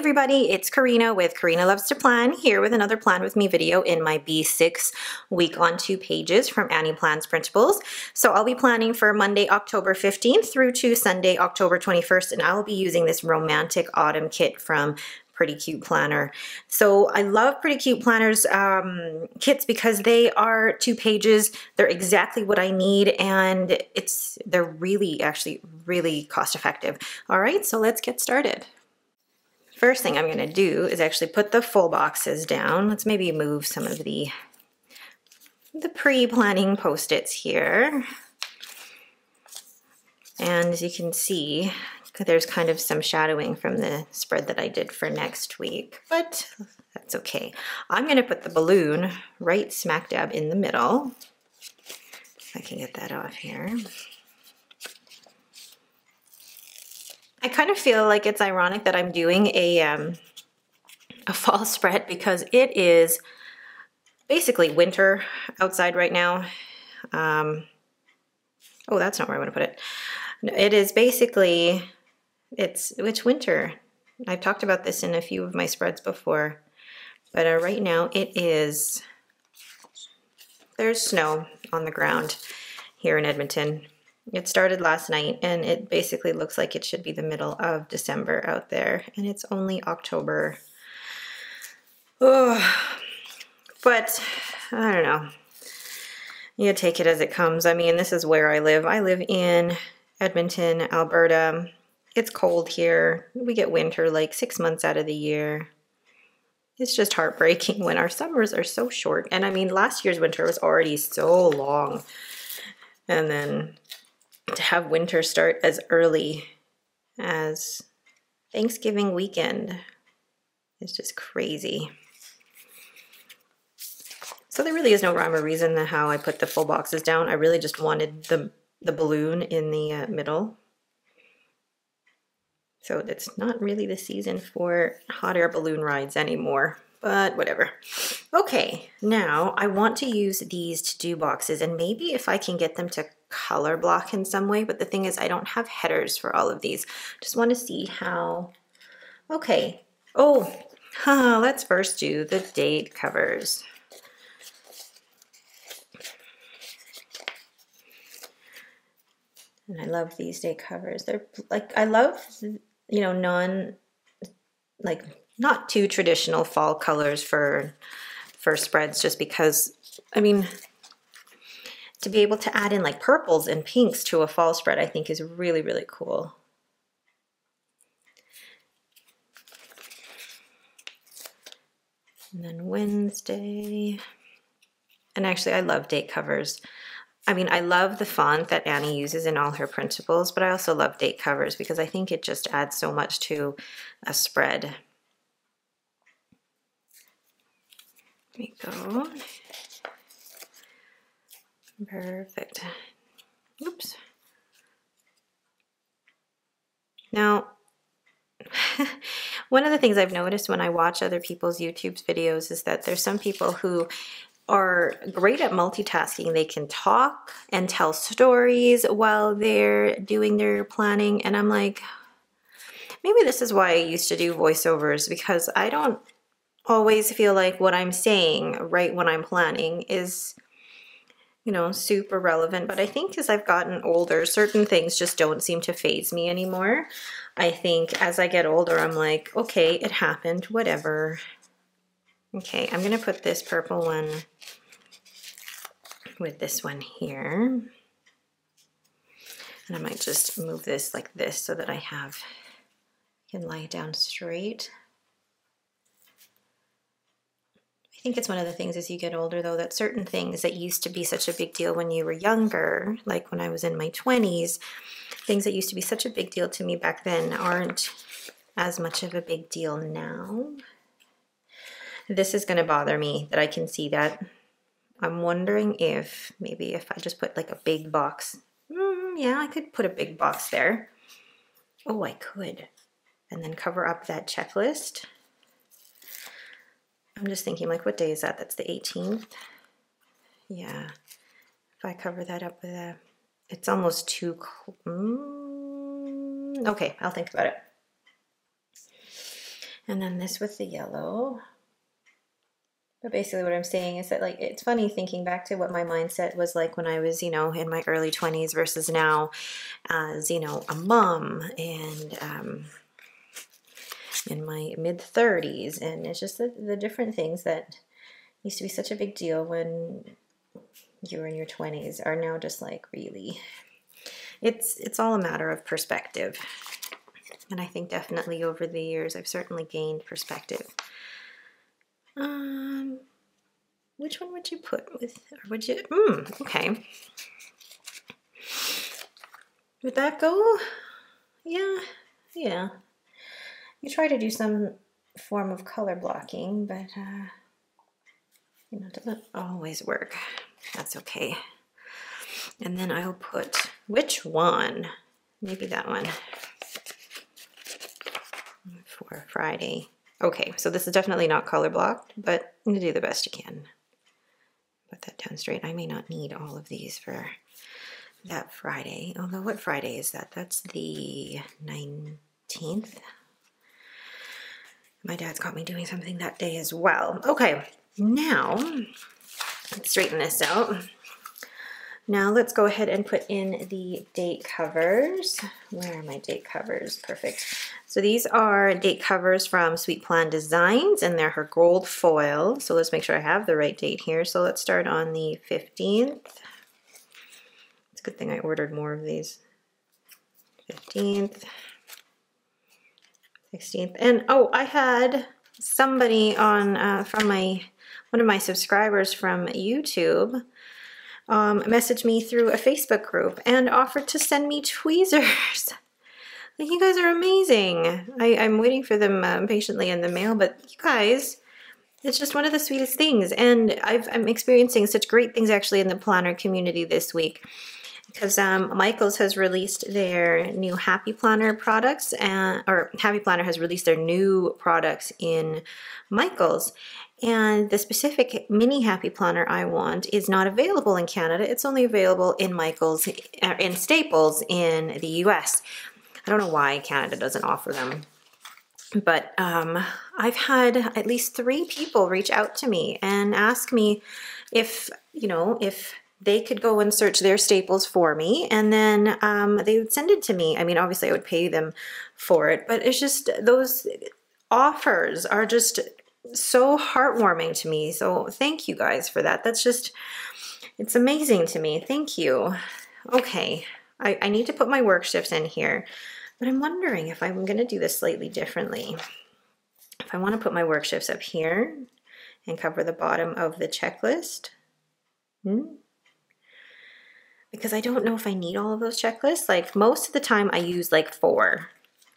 everybody, it's Karina with Karina Loves to Plan, here with another Plan With Me video in my B6 week on 2 pages from Annie Plans Printables. So I'll be planning for Monday, October 15th through to Sunday, October 21st, and I will be using this romantic autumn kit from Pretty Cute Planner. So I love Pretty Cute Planner's kits because they are 2 pages. They're exactly what I need, and they're really, actually really cost effective. All right, so let's get started. First thing I'm going to do is actually put the full boxes down. Let's maybe move some of the pre-planning post-its here. And as you can see, there's kind of some shadowing from the spread that I did for next week, but that's okay. I'm going to put the balloon right smack dab in the middle. If I can get that off here. I kind of feel like it's ironic that I'm doing a fall spread because it is basically winter outside right now. Oh, that's not where I want to put it. It is basically, it's winter. I've talked about this in a few of my spreads before, but right now there's snow on the ground here in Edmonton. It started last night and it basically looks like it should be the middle of December out there, and it's only October. Oh, but I don't know. You take it as it comes. I mean, this is where I live. I live in Edmonton, Alberta. It's cold here. We get winter like 6 months out of the year. It's just heartbreaking when our summers are so short. And I mean, last year's winter was already so long. And then to have winter start as early as Thanksgiving weekend is just crazy. So there really is no rhyme or reason to how I put the full boxes down. I really just wanted the balloon in the middle. So it's not really the season for hot air balloon rides anymore, but whatever. Okay, now I want to use these to do boxes, and maybe if I can get them to color block in some way, but the thing is I don't have headers for all of these. Just want to see how. Okay. Oh, let's first do the date covers. And I love these date covers. They're like, I love, you know, not too traditional fall colors for spreads, just because, I mean, to be able to add in like purples and pinks to a fall spread, I think is really, really cool. And then Wednesday. And actually, I love date covers. I mean, I love the font that Annie uses in all her printables, but I also love date covers because I think it just adds so much to a spread. There we go. Perfect. Oops. Now, one of the things I've noticed when I watch other people's YouTube videos is that there's some people who are great at multitasking. They can talk and tell stories while they're doing their planning, and I'm like, maybe this is why I used to do voiceovers, because I don't always feel like what I'm saying right when I'm planning is, you know, super relevant. But I think as I've gotten older, certain things just don't seem to faze me anymore. I think as I get older, I'm like, okay, it happened, whatever. Okay, I'm gonna put this purple one with this one here. And I might just move this like this so that I can lie it down straight. I think it's one of the things as you get older, though, that certain things that used to be such a big deal when you were younger, like when I was in my 20s, things that used to be such a big deal to me back then aren't as much of a big deal now. This is going to bother me that I can see that. I'm wondering if maybe if I just put like a big box. Yeah, I could put a big box there. Oh, I could. And then cover up that checklist. I'm just thinking, like, what day is that? That's the 18th. Yeah. If I cover that up with a, it's almost too, okay, I'll think about it. And then this with the yellow. But basically what I'm saying is that, like, it's funny thinking back to what my mindset was like when I was, you know, in my early 20s versus now as, you know, a mom and in my mid 30s. And it's just the different things that used to be such a big deal when you were in your 20s are now just like really, it's all a matter of perspective. And I think definitely over the years, I've certainly gained perspective. Which one would you put with, or would you, okay. Would that go? Yeah, yeah. You try to do some form of color blocking, but you know, it doesn't always work. That's okay. And then I'll put, which one? Maybe that one for Friday. Okay, so this is definitely not color blocked, but I'm gonna do the best you can. Put that down straight. I may not need all of these for that Friday. Although, what Friday is that? That's the 19th. My dad's caught me doing something that day as well. Okay, now let's straighten this out. Now let's go ahead and put in the date covers. Where are my date covers? Perfect. So these are date covers from Sweet Plan Designs, and they're her gold foil. So let's make sure I have the right date here. So let's start on the 15th. It's a good thing I ordered more of these. 15th, 16th, and oh, I had somebody on from one of my subscribers from YouTube message me through a Facebook group and offered to send me tweezers. Like, you guys are amazing. I'm waiting for them patiently in the mail, but you guys, it's just one of the sweetest things. And I'm experiencing such great things actually in the planner community this week, because Michaels has released their new Happy Planner products, or Happy Planner has released their new products in Michaels. And the specific mini Happy Planner I want is not available in Canada. It's only available in Michaels, in Staples in the US. I don't know why Canada doesn't offer them. But I've had at least 3 people reach out to me and ask me if, you know, if they could go and search their staples for me, and then they would send it to me. I mean, obviously I would pay them for it, but it's just, those offers are just so heartwarming to me. So thank you guys for that. That's just, it's amazing to me. Thank you. Okay, I need to put my work shifts in here, but I'm wondering if I'm gonna do this slightly differently. If I wanna put my work shifts up here and cover the bottom of the checklist, because I don't know if I need all of those checklists. Like, most of the time I use like 4.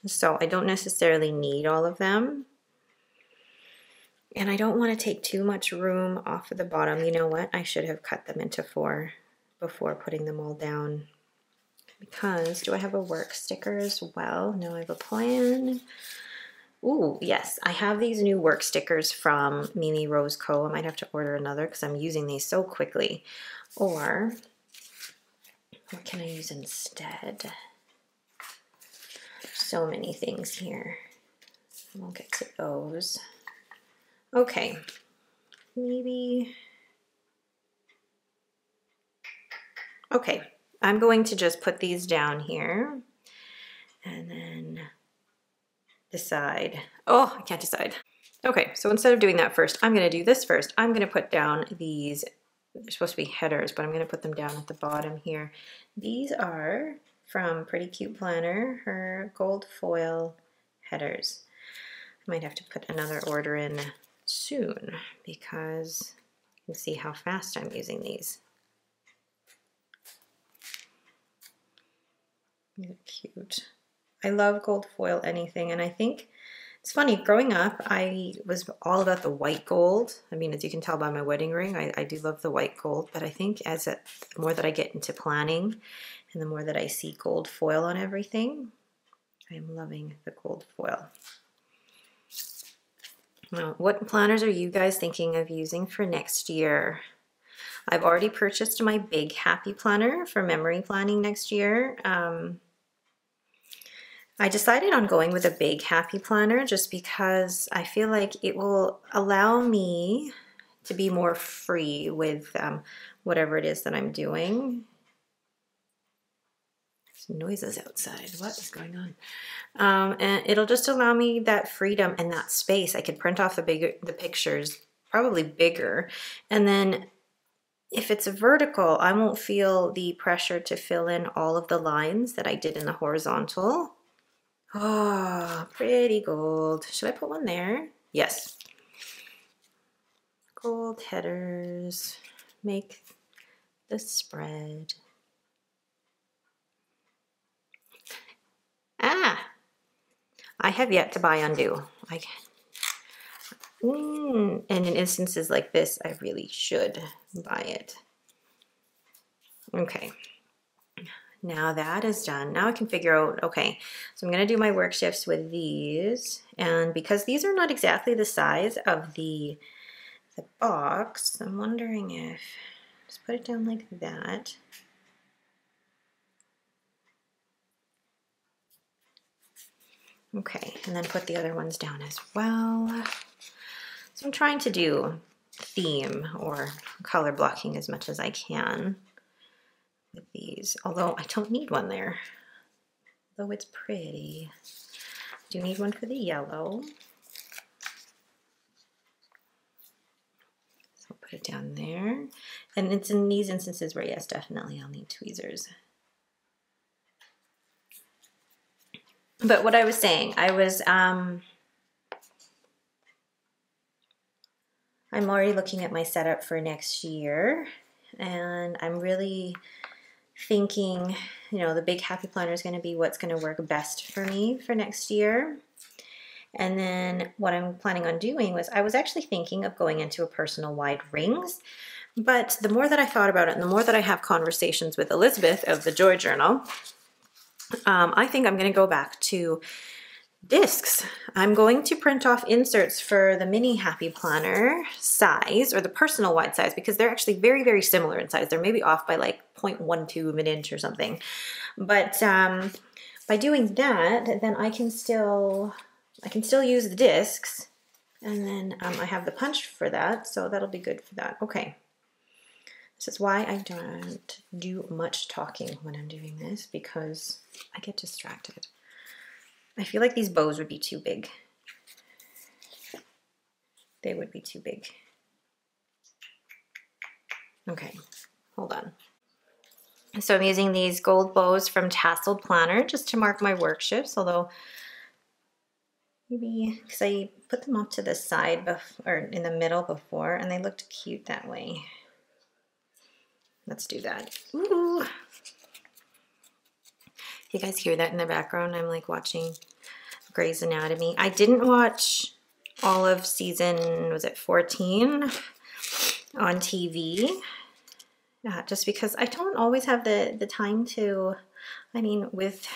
So I don't necessarily need all of them. And I don't want to take too much room off of the bottom. You know what? I should have cut them into 4 before putting them all down. Because, do I have a work sticker as well? No, I have a plan. Ooh, yes, I have these new work stickers from Mimi Rose Co. I might have to order another because I'm using these so quickly. Or, what can I use instead? So many things here. We'll get to those. Okay, maybe. Okay, I'm going to just put these down here and then decide. Oh, I can't decide. Okay, so instead of doing that first, I'm going to do this first. I'm going to put down these. They're supposed to be headers, but I'm going to put them down at the bottom here. These are from Pretty Cute Planner, her gold foil headers. I might have to put another order in soon because you can see how fast I'm using these. They're cute. I love gold foil anything, and I think it's funny, growing up, I was all about the white gold. I mean, as you can tell by my wedding ring, I do love the white gold, but I think the more that I get into planning and the more that I see gold foil on everything, I am loving the gold foil. Now, what planners are you guys thinking of using for next year? I've already purchased my big Happy Planner for memory planning next year. I decided on going with a big happy planner just because I feel like it will allow me to be more free with whatever it is that I'm doing. There's noises outside. What is going on? And it'll just allow me that freedom and that space. I could print off the pictures, probably bigger, and then if it's vertical, I won't feel the pressure to fill in all of the lines that I did in the horizontal. Oh, pretty gold. Should I put one there? Yes. Gold headers, make the spread. Ah, I have yet to buy undo. And in instances like this, I really should buy it. Okay. Now that is done. Now I can figure out, okay, so I'm going to do my work shifts with these. And because these are not exactly the size of the box, I'm wondering if, just put it down like that. Okay, and then put the other ones down as well. So I'm trying to do theme or color blocking as much as I can with these, although I don't need one there, though it's pretty. I do need one for the yellow. So I'll put it down there. And it's in these instances where, yes, definitely I'll need tweezers. But what I was saying, I'm already looking at my setup for next year, and I'm really thinking, you know, the big happy planner is going to be what's going to work best for me for next year. And then what I'm planning on doing was, I was actually thinking of going into a personal wide rings, but the more that I thought about it and the more that I have conversations with Elizabeth of the Joy Journal, I think I'm going to go back to discs. I'm going to print off inserts for the mini happy planner size, or the personal wide size, because they're actually very, very similar in size. They're maybe off by like 0.12 of an inch or something. But by doing that, then I can still use the discs, and then I have the punch for that, so that'll be good for that. Okay. This is why I don't do much talking when I'm doing this, because I get distracted. I feel like these bows would be too big. They would be too big. Okay, hold on. So I'm using these gold bows from Tasseled Planner just to mark my work shifts, although maybe because I put them off to the side or in the middle before, and they looked cute that way. Let's do that. Ooh. You guys hear that in the background? I'm like watching Grey's Anatomy. I didn't watch all of season, was it 14 on TV? Just because I don't always have the time to, I mean, with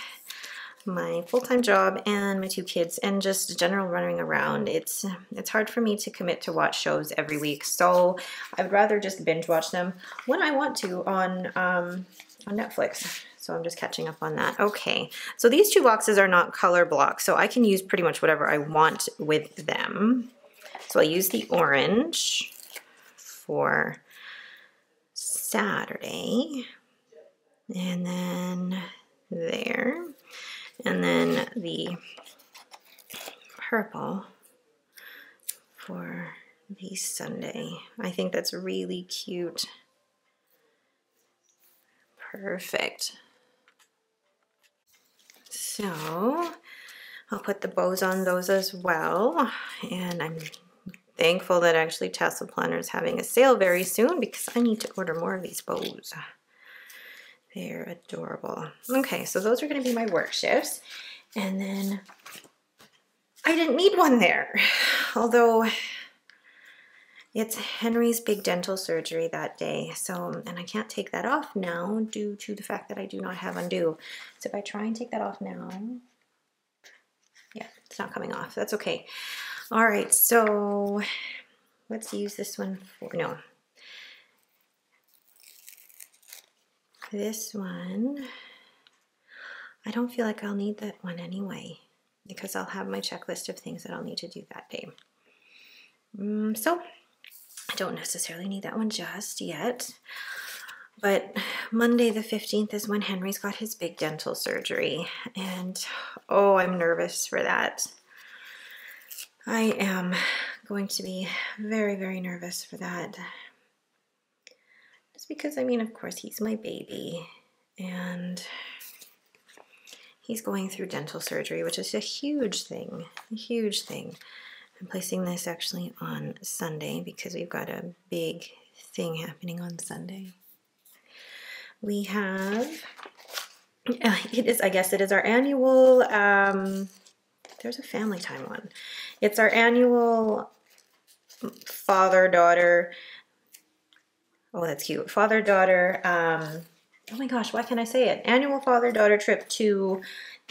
my full-time job and my 2 kids and just general running around, it's hard for me to commit to watch shows every week. So I would rather just binge watch them when I want to on Netflix. So I'm just catching up on that. Okay, so these 2 boxes are not color blocks, so I can use pretty much whatever I want with them. So I use the orange for Saturday, and then there, and then the purple for the Sunday. I think that's really cute. Perfect. So I'll put the bows on those as well, and I'm thankful that actually Tasseled Planner is having a sale very soon, because I need to order more of these bows. They're adorable. Okay, so those are going to be my work shifts, and then I didn't need one there, although it's Henry's big dental surgery that day, so, and I can't take that off now due to the fact that I do not have undo. So if I try and take that off now, yeah, it's not coming off. That's okay. All right, so let's use this one for, no. This one, I don't feel like I'll need that one anyway, because I'll have my checklist of things that I'll need to do that day. So I don't necessarily need that one just yet. But Monday the 15th is when Henry's got his big dental surgery. And oh, I'm nervous for that. I am going to be very, very nervous for that. Just because, I mean, of course, he's my baby. And he's going through dental surgery, which is a huge thing, a huge thing. I'm placing this actually on Sunday because we've got a big thing happening on Sunday. We have, I guess it is our annual, there's a family time one. It's our annual father-daughter, oh, that's cute, father-daughter, oh my gosh, why can't I say it? Annual father-daughter trip to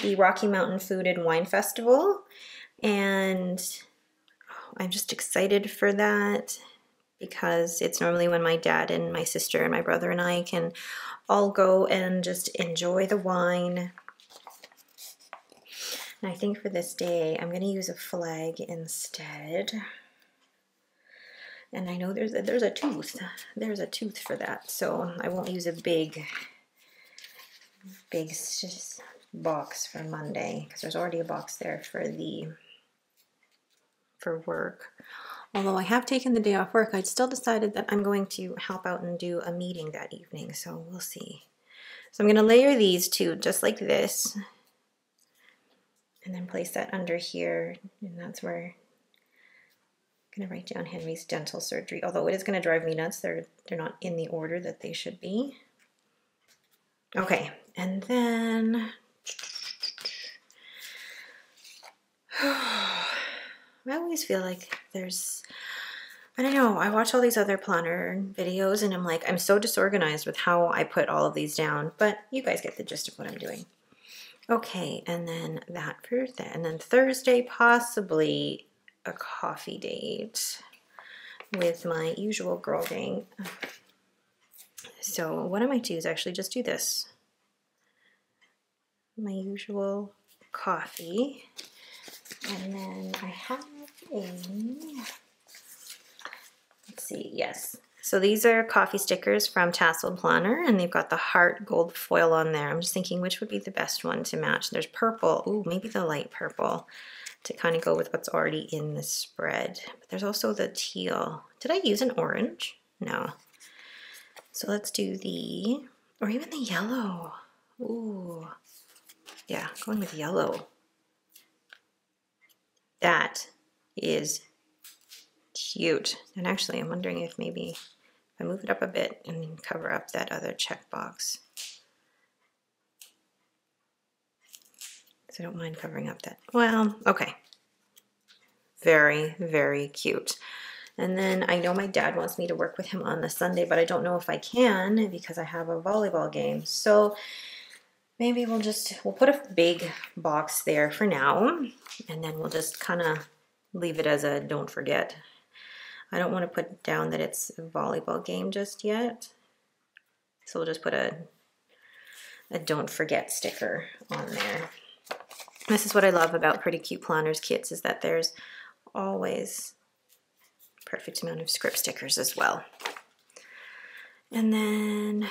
the Rocky Mountain Food and Wine Festival. And I'm just excited for that because it's normally when my dad and my sister and my brother and I can all go and just enjoy the wine. And I think for this day, I'm going to use a flag instead. And I know there's a tooth. There's a tooth for that. So I won't use a big box for Monday because there's already a box there for work. Although I have taken the day off work, I still decided that I'm going to help out and do a meeting that evening, so we'll see. So I'm going to layer these two just like this, and then place that under here, and that's where I'm going to write down Henry's dental surgery, although it is going to drive me nuts. They're not in the order that they should be. Okay, and then I always feel like I don't know, I watch all these other planner videos and I'm like, I'm so disorganized with how I put all of these down, but you guys get the gist of what I'm doing. Okay, and then that for that. And then Thursday, possibly a coffee date with my usual girl gang. So what I might do is actually just do this. My usual coffee. And then I have let's see, yes. So these are coffee stickers from Tasseled Planner, and they've got the heart gold foil on there. I'm just thinking which would be the best one to match. There's purple, ooh, maybe the light purple to kind of go with what's already in the spread. But there's also the teal. Did I use an orange? No. So let's do or even the yellow. Ooh, yeah, going with yellow. That is cute. And actually, I'm wondering if maybe if I move it up a bit and cover up that other checkbox. So I don't mind covering up that. Well, okay. Very, very cute. And then I know my dad wants me to work with him on the Sunday, but I don't know if I can because I have a volleyball game. So maybe we'll put a big box there for now, and then we'll just kind of leave it as a don't forget. I don't want to put down that it's a volleyball game just yet. So we'll just put a don't forget sticker on there. This is what I love about Pretty Cute Planners kits, is that there's always a perfect amount of script stickers as well. And then,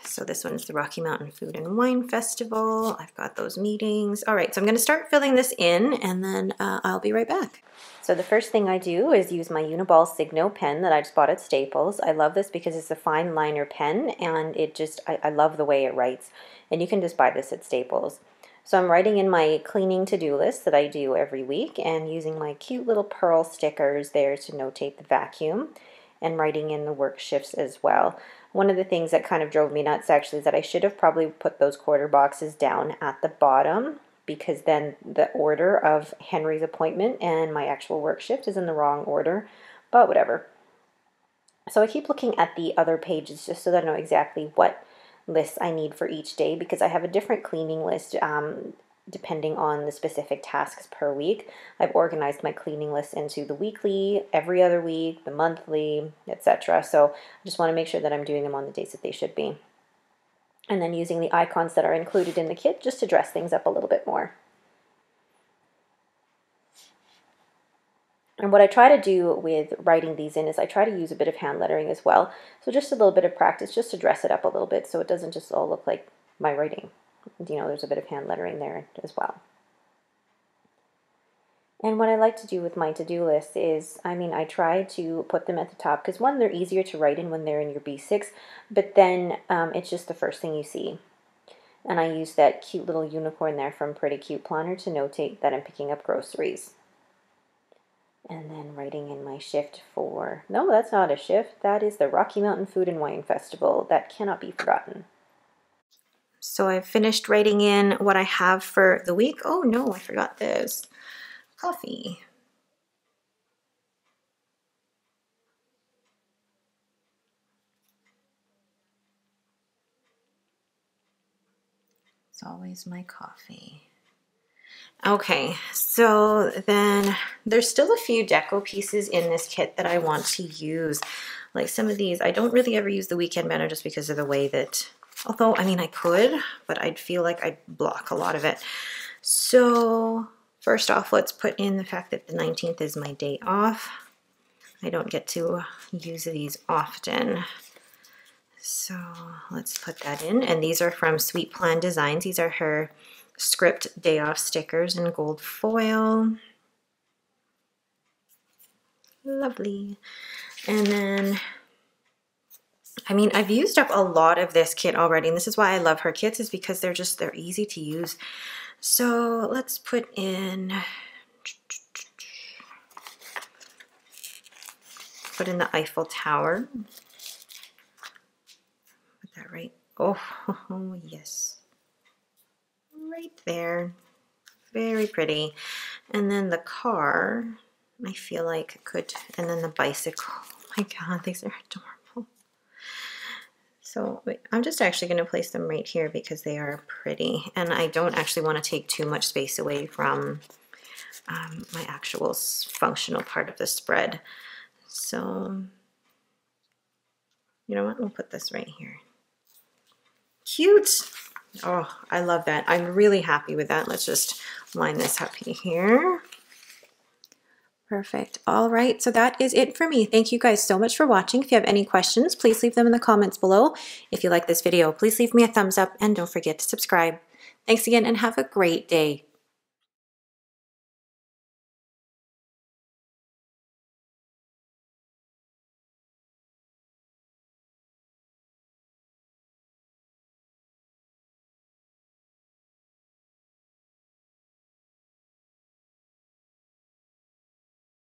so this one's the Rocky Mountain Food and Wine Festival. I've got those meetings. All right, so I'm going to start filling this in, and then I'll be right back. So the first thing I do is use my Uniball Signo pen that I just bought at Staples. I love this because it's a fine liner pen, and I love the way it writes. And you can just buy this at Staples. So I'm writing in my cleaning to-do list that I do every week, and using my cute little pearl stickers there to notate the vacuum, and writing in the work shifts as well. One of the things that kind of drove me nuts actually is that I should have probably put those quarter boxes down at the bottom, because then the order of Henry's appointment and my actual work shift is in the wrong order, but whatever. So I keep looking at the other pages just so that I know exactly what lists I need for each day, because I have a different cleaning list depending on the specific tasks per week. I've organized my cleaning list into the weekly, every other week, the monthly, etc. So I just want to make sure that I'm doing them on the days that they should be. and then using the icons that are included in the kit just to dress things up a little bit more. And what I try to do with writing these in is I try to use a bit of hand lettering as well. So just a little bit of practice just to dress it up a little bit so it doesn't just all look like my writing. You know, there's a bit of hand lettering there as well. And what I like to do with my to-do list is, I try to put them at the top because one, they're easier to write in when they're in your B6, but then it's just the first thing you see. And I use that cute little unicorn there from PrettyCutePlanner to notate that I'm picking up groceries. And then writing in my shift for, no, that's not a shift, that is the Rocky Mountain Food and Wine Festival. That cannot be forgotten. So I've finished writing in what I have for the week. Oh no, I forgot this. Coffee. It's always my coffee. Okay, so then there's still a few deco pieces in this kit that I want to use. Like some of these, I don't really ever use the weekend banner just because of the way that, although, I could, but I'd feel like I'd block a lot of it. So first off, let's put in the fact that the 19th is my day off. I don't get to use these often. So let's put that in. And these are from Sweet Plan Designs. These are her script day off stickers in gold foil. Lovely. And then, I've used up a lot of this kit already, and this is why I love her kits, is because they're easy to use. So let's put in the Eiffel Tower. Put that right. Oh, yes. Right there. Very pretty. And then the car, I feel like could, and then the bicycle. Oh my God, these are adorable. So I'm just actually going to place them right here because they are pretty. And I don't actually want to take too much space away from my actual functional part of the spread. So, you know what? We'll put this right here. Cute. Oh, I love that. I'm really happy with that. Let's just line this up here. Perfect. All right, so that is it for me. Thank you guys so much for watching. If you have any questions, please leave them in the comments below. If you like this video, please leave me a thumbs up and don't forget to subscribe. Thanks again and have a great day.